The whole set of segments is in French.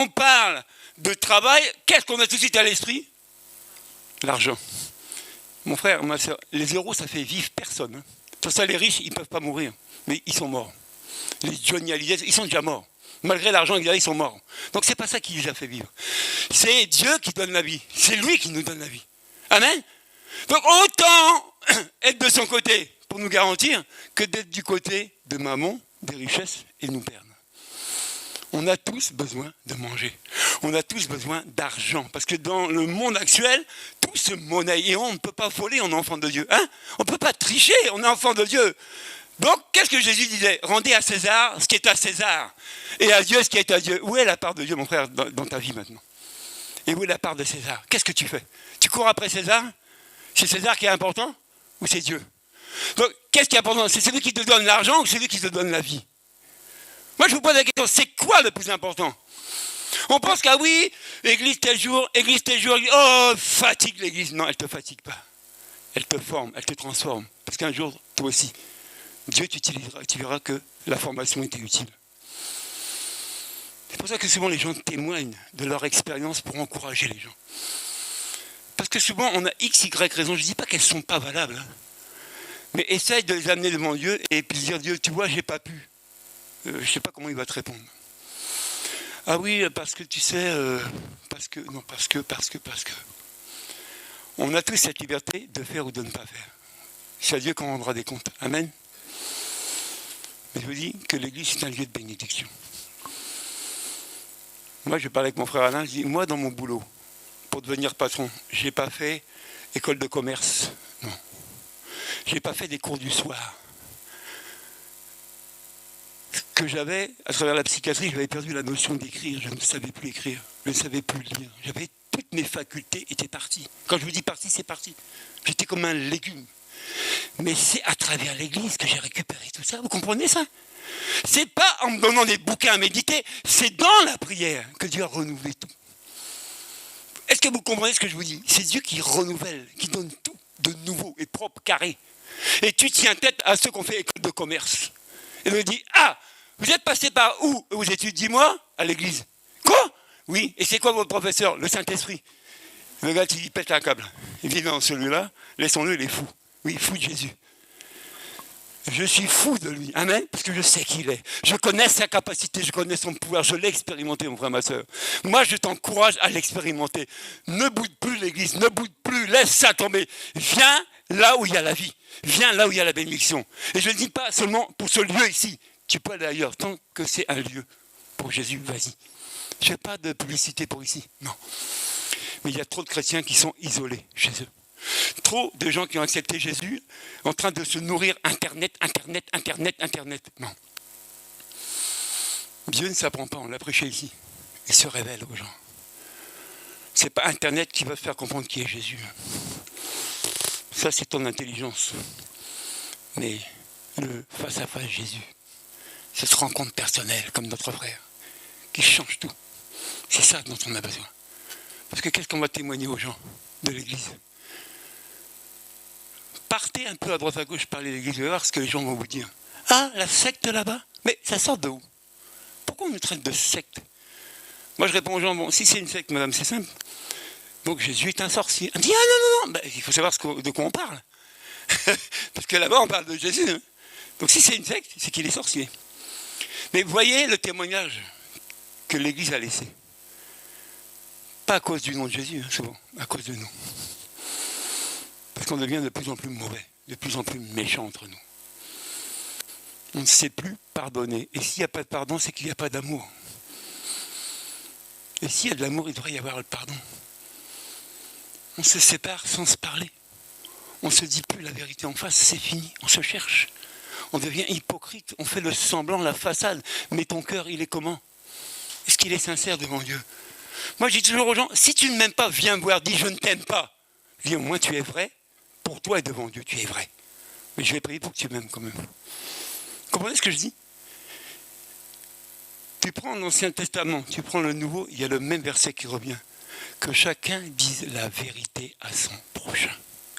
on parle de travail, qu'est-ce qu'on a tout de suite à l'esprit? L'argent. Mon frère, ma soeur, les euros, ça fait vivre personne. Hein. Pour ça, les riches, ils ne peuvent pas mourir. Mais ils sont morts. Les Johnny Hallyday, ils sont déjà morts. Malgré l'argent, ils sont morts. Donc, c'est pas ça qui les a fait vivre. C'est Dieu qui donne la vie. C'est lui qui nous donne la vie. Amen. Donc, autant être de son côté pour nous garantir que d'être du côté de maman, des richesses et nous perdre. On a tous besoin de manger. On a tous besoin d'argent. Parce que dans le monde actuel, tout se monnaie. Et on ne peut pas voler, on est enfant de Dieu. Hein? On ne peut pas tricher, on est enfant de Dieu. Donc, qu'est-ce que Jésus disait? Rendez à César ce qui est à César. Et à Dieu ce qui est à Dieu. Où est la part de Dieu, mon frère, dans ta vie maintenant? Et où est la part de César? Qu'est-ce que tu fais? Tu cours après César? C'est César qui est important? Ou c'est Dieu? Donc, qu'est-ce qui est important? C'est celui qui te donne l'argent ou celui qui te donne la vie? Moi, je vous pose la question, c'est quoi le plus important? On pense qu'à oui, église tel jour, oh, fatigue l'église. Non, elle ne te fatigue pas. Elle te forme, elle te transforme. Parce qu'un jour, toi aussi, Dieu t'utilisera, tu verras que la formation était utile. C'est pour ça que souvent les gens témoignent de leur expérience pour encourager les gens. Parce que souvent, on a x, y raisons. Je ne dis pas qu'elles ne sont pas valables. Hein. Mais essaye de les amener devant Dieu et puis dire, Dieu, tu vois, j'ai pas pu. Je ne sais pas comment il va te répondre. Ah oui, parce que tu sais, parce que. On a tous cette liberté de faire ou de ne pas faire. C'est à Dieu qu'on rendra des comptes. Amen. Mais je vous dis que l'église, c'est un lieu de bénédiction. Moi, je parlais avec mon frère Alain, je dis, moi, dans mon boulot, pour devenir patron, je n'ai pas fait école de commerce. Non. Je n'ai pas fait des cours du soir. Que j'avais, à travers la psychiatrie, j'avais perdu la notion d'écrire. Je ne savais plus écrire, je ne savais plus lire. Toutes mes facultés étaient parties. Quand je vous dis partie, c'est parti. J'étais comme un légume. Mais c'est à travers l'église que j'ai récupéré tout ça. Vous comprenez ça? C'est pas en me donnant des bouquins à méditer, c'est dans la prière que Dieu a renouvelé tout. Est-ce que vous comprenez ce que je vous dis? C'est Dieu qui renouvelle, qui donne tout de nouveau et propre, carré. Et tu tiens tête à ceux qui ont fait école de commerce. Et me dit, ah, vous êtes passé par où vos études? Dis-moi, à l'église. Quoi? Oui, et c'est quoi votre professeur? Le Saint-Esprit. Le gars, il pète un câble. Il dit, non, celui-là, laissons-le, il est fou. Oui, fou de Jésus. Je suis fou de lui. Amen. Parce que je sais qui il est. Je connais sa capacité, je connais son pouvoir. Je l'ai expérimenté, mon frère, ma soeur. Moi, je t'encourage à l'expérimenter. Ne boude plus l'église, ne boude plus, laisse ça tomber. Viens là où il y a la vie. Viens là où il y a la bénédiction. Et je ne dis pas seulement pour ce lieu ici. Tu peux aller ailleurs. Tant que c'est un lieu pour Jésus, vas-y. Je ne fais pas de publicité pour ici. Non. Mais il y a trop de chrétiens qui sont isolés chez eux. Trop de gens qui ont accepté Jésus en train de se nourrir Internet. Non. Dieu ne s'apprend pas, on l'a prêché ici. Il se révèle aux gens. Ce n'est pas Internet qui va te faire comprendre qui est Jésus. Ça, c'est ton intelligence. Mais le face-à-face Jésus, c'est cette rencontre personnelle, comme notre frère, qui change tout. C'est ça dont on a besoin. Parce que qu'est-ce qu'on va témoigner aux gens de l'Église? Partez un peu à droite à gauche, parlez de l'Église, vous allez voir ce que les gens vont vous dire. Ah, la secte là-bas? Mais ça sort de où? Pourquoi on nous traite de secte? Moi, je réponds aux gens, bon, si c'est une secte, madame, c'est simple. Donc Jésus est un sorcier. On dit, ah non, ben, il faut savoir de quoi on parle. Parce que là-bas, on parle de Jésus. Hein. Donc si c'est une secte, c'est qu'il est sorcier. Mais vous voyez le témoignage que l'Église a laissé. Pas à cause du nom de Jésus, hein, souvent, à cause de nous. Parce qu'on devient de plus en plus mauvais, de plus en plus méchants entre nous. On ne sait plus pardonner. Et s'il n'y a pas de pardon, c'est qu'il n'y a pas d'amour. Et s'il y a de l'amour, il devrait y avoir le pardon. On se sépare sans se parler. On ne se dit plus la vérité en face, c'est fini. On se cherche. On devient hypocrite. On fait le semblant, la façade. Mais ton cœur, il est comment? Est-ce qu'il est sincère devant Dieu? Moi, je dis toujours aux gens, si tu ne m'aimes pas, viens me voir, dis je ne t'aime pas. Je dis au moins tu es vrai. Pour toi et devant Dieu, tu es vrai. Mais je vais prier pour que tu m'aimes quand même. Vous comprenez ce que je dis? Tu prends l'Ancien Testament, tu prends le Nouveau, il y a le même verset qui revient. Que chacun dise la vérité à son prochain.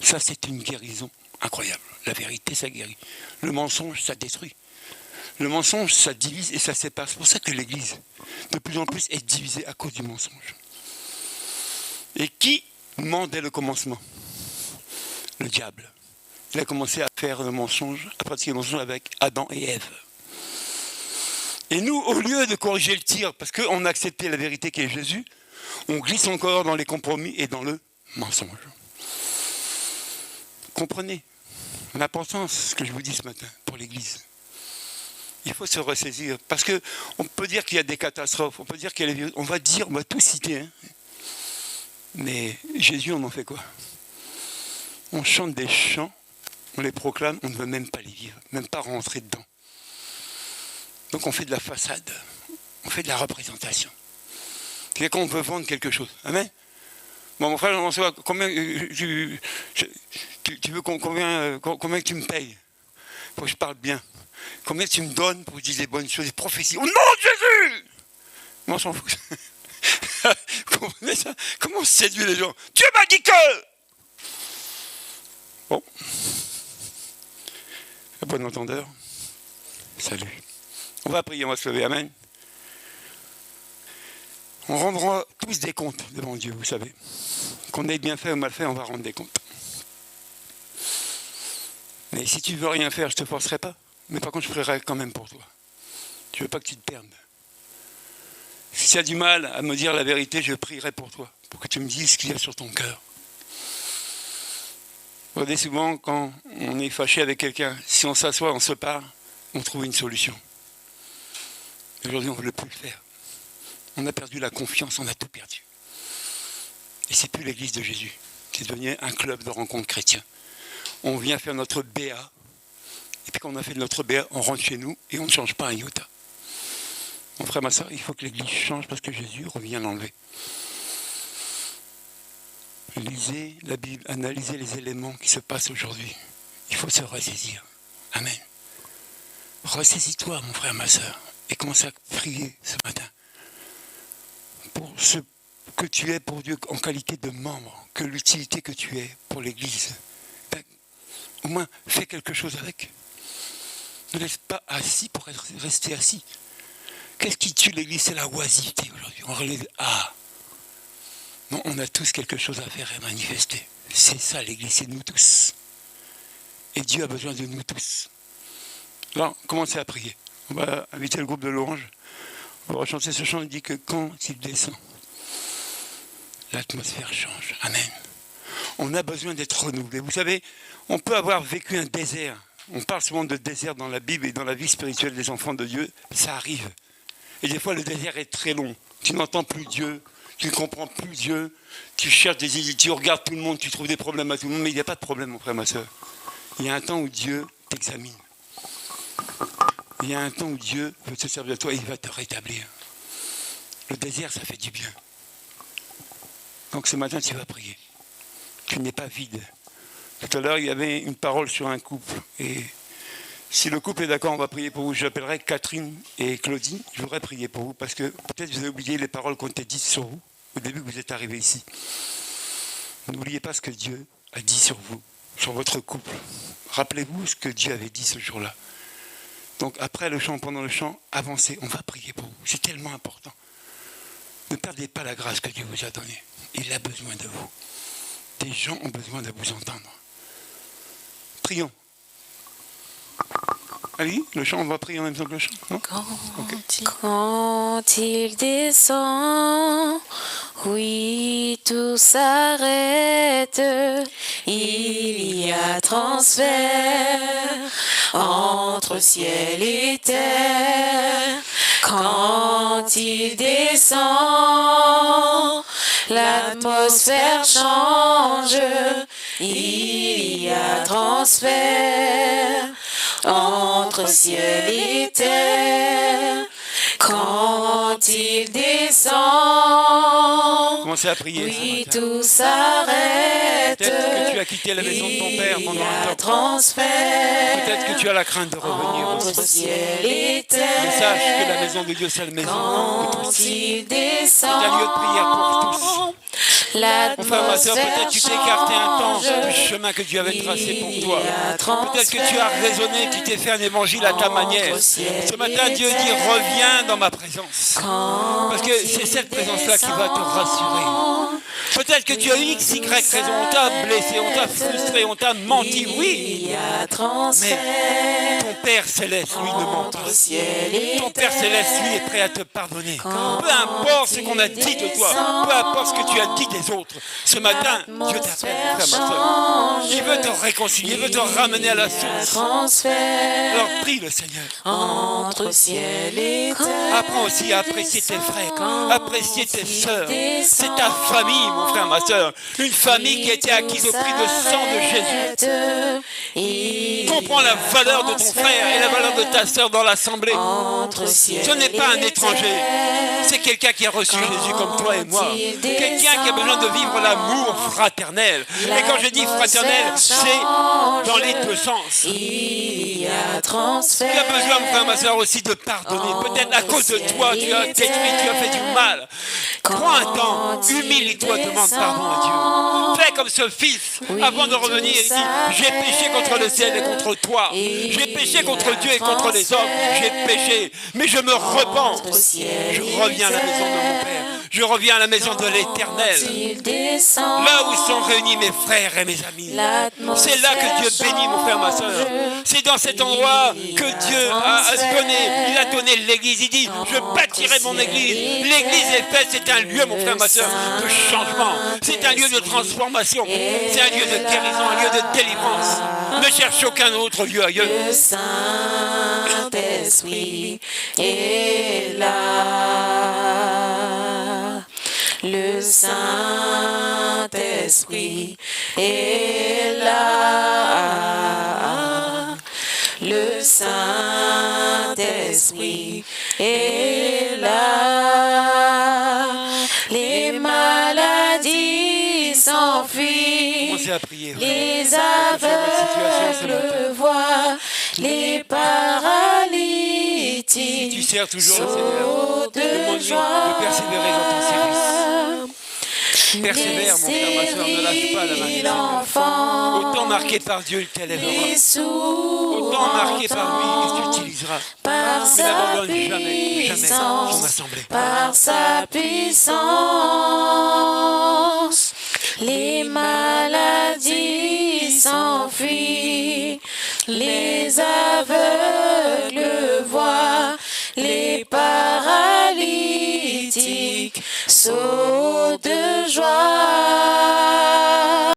Ça, c'est une guérison incroyable. La vérité, ça guérit. Le mensonge, ça détruit. Le mensonge, ça divise et ça sépare. C'est pour ça que l'Église, de plus en plus est divisée à cause du mensonge. Et qui ment dès le commencement? Le diable. Il a commencé à faire le mensonge, à pratiquer le mensonge avec Adam et Ève. Et nous, au lieu de corriger le tir, parce qu'on a accepté la vérité qui est Jésus, on glisse encore dans les compromis et dans le mensonge. Comprenez l'importance que je vous dis ce matin pour l'Église. Il faut se ressaisir, parce qu'on peut dire qu'il y a des catastrophes, on peut dire qu'il y a les virus, on va tout citer, hein. Mais Jésus, on en fait quoi? On chante des chants, on les proclame, on ne veut même pas les vivre, même pas rentrer dedans. Donc on fait de la façade, on fait de la représentation. C'est qu'on veut vendre quelque chose. Amen. Bon, mon frère, on sait combien tu veux combien tu me payes pour que je parle bien. Combien tu me donnes pour que je dise les bonnes choses, les prophéties. Au nom de Jésus! Moi, on s'en fout. Vous comprenez ça? Comment on séduit les gens? Dieu m'a dit que... Bon. À bon entendeur. Salut. On va prier, on va se lever. Amen. On rendra tous des comptes devant Dieu, vous savez. Qu'on ait bien fait ou mal fait, on va rendre des comptes. Mais si tu veux rien faire, je ne te forcerai pas. Mais par contre, je prierai quand même pour toi. Je ne veux pas que tu te perdes. Si tu as du mal à me dire la vérité, je prierai pour toi, pour que tu me dises ce qu'il y a sur ton cœur. Vous voyez, souvent, quand on est fâché avec quelqu'un, si on s'assoit, on se parle, on trouve une solution. Aujourd'hui, on ne veut plus le faire. On a perdu la confiance, on a tout perdu. Et c'est plus l'église de Jésus. C'est devenu un club de rencontres chrétiens. On vient faire notre BA. Et puis quand on a fait notre BA, on rentre chez nous et on ne change pas un iota. Mon frère, ma soeur, il faut que l'église change parce que Jésus revient l'enlever. Lisez la Bible, analysez les éléments qui se passent aujourd'hui. Il faut se ressaisir. Amen. Ressaisis-toi, mon frère, ma soeur, et commence à prier ce matin. Pour ce que tu es pour Dieu en qualité de membre, que l'utilité que tu es pour l'Église. Ben, au moins, fais quelque chose avec. Ne laisse pas assis pour rester assis. Qu'est-ce qui tue l'Église? C'est la oisiveté aujourd'hui. On relève, non, on a tous quelque chose à faire et à manifester. C'est ça l'Église, c'est nous tous. Et Dieu a besoin de nous tous. Alors, commencez à prier. On va inviter le groupe de louanges. On va rechanter ce chant, il dit que quand il descend, l'atmosphère change. Amen. On a besoin d'être renouvelé. Vous savez, on peut avoir vécu un désert. On parle souvent de désert dans la Bible et dans la vie spirituelle des enfants de Dieu. Ça arrive. Et des fois, le désert est très long. Tu n'entends plus Dieu. Tu ne comprends plus Dieu. Tu cherches des idées. Tu regardes tout le monde. Tu trouves des problèmes à tout le monde. Mais il n'y a pas de problème, mon frère, ma soeur. Il y a un temps où Dieu t'examine. Il y a un temps où Dieu veut se servir de toi et il va te rétablir. Le désert, ça fait du bien. Donc ce matin, tu vas prier. Tu n'es pas vide. Tout à l'heure, il y avait une parole sur un couple. Et si le couple est d'accord, on va prier pour vous. J'appellerai Catherine et Claudie. Je voudrais prier pour vous parce que peut-être vous avez oublié les paroles qu'on t'a dites sur vous au début que vous êtes arrivés ici. N'oubliez pas ce que Dieu a dit sur vous, sur votre couple. Rappelez-vous ce que Dieu avait dit ce jour-là. Donc après le chant, pendant le chant, avancez, on va prier pour vous. C'est tellement important. Ne perdez pas la grâce que Dieu vous a donnée. Il a besoin de vous. Des gens ont besoin de vous entendre. Prions. Allez, le chant, on va prier en même temps que le chant. Non? Quand il descend, oui, tout s'arrête. Il y a transfert entre ciel et terre. Quand il descend, l'atmosphère change. Il y a transfert entre ciel et terre. Quand il descend, commencez à prier. oui, tout s'arrête. Peut-être que tu as quitté la maison de ton père pendant un temps. Transfert Peut-être que tu as la crainte de revenir entre aussi. ciel et terre. Mais sache que la maison de Dieu, c'est la maison de Quand tous. il C'est un lieu de prière pour tous. descend, Mon frère, ma soeur, peut-être tu t'es écarté un temps change. du chemin que Dieu avait tracé pour toi. Il y a Peut-être que tu as raisonné, tu t'es fait un évangile à ta manière. Ce matin, Dieu dit, reviens dans ma présence. Parce que c'est cette présence-là qui va te rassurer. Peut-être que tu as une XY raison, on t'a blessé, on t'a frustré, on t'a menti, oui. Mais ton Père Céleste, lui, ne ment pas. Ton Père Céleste, lui, est prêt à te pardonner. Peu importe ce qu'on a dit de toi, peu importe ce que tu as dit des autres. Ce matin, Dieu t'appelle, frère, ma soeur. Il veut te réconcilier, il veut te ramener à la source. Alors prie le Seigneur. Entre ciel et terre. Apprends aussi à apprécier tes frères, apprécier tes sœurs. C'est ta famille, mon frère, ma soeur. Une famille qui a été acquise au prix de sang de Jésus. Comprends la valeur de ton frère et la valeur de ta sœur dans l'assemblée. Ce n'est pas un étranger. C'est quelqu'un qui a reçu Jésus comme toi et moi. Quelqu'un qui a besoin de vivre l'amour fraternel. Et quand je dis fraternel, c'est dans les deux sens. Tu as besoin, mon frère, ma soeur, aussi de pardonner. Peut-être à cause de toi, tu as détruit, tu as fait du mal. Prends un temps, humilie-toi, demande pardon à Dieu. Fais comme ce fils, avant de revenir, il dit, j'ai péché contre le ciel et contre toi. J'ai péché contre Dieu et contre les hommes. J'ai péché, mais je me repens. Je reviens à la maison de mon Père. Je reviens à la maison de l'Éternel. Là où sont réunis mes frères et mes amis. C'est là que Dieu bénit, mon frère, ma soeur. C'est dans cet endroit que Dieu a donné. Il a donné l'église. Il dit, je bâtirai mon église. L'église est faite, c'est un lieu, mon frère, ma soeur, de changement. C'est un lieu de transformation. C'est un lieu de guérison, un lieu de délivrance. Ne cherche aucun autre lieu ailleurs. Le Saint-Esprit est là. Le Saint-Esprit est là. Le Saint-Esprit est là. Les maladies s'enfuient. Commencez à prier. Les aveugles voient. Les paralytiques. Si tu sers toujours le Seigneur, sautent de demande-lui joie. de persévérer dans ton service. Persévère, mon frère, ma soeur, ne lâche pas la main du Seigneur. Autant marqué par Dieu, il t'élèvera. Autant marqué par lui, il t'utilisera. Mais n'abandonne jamais, jamais son assemblée. Par sa puissance, les maladies s'enfuient, les aveugles voient, les paralytiques sautent de joie.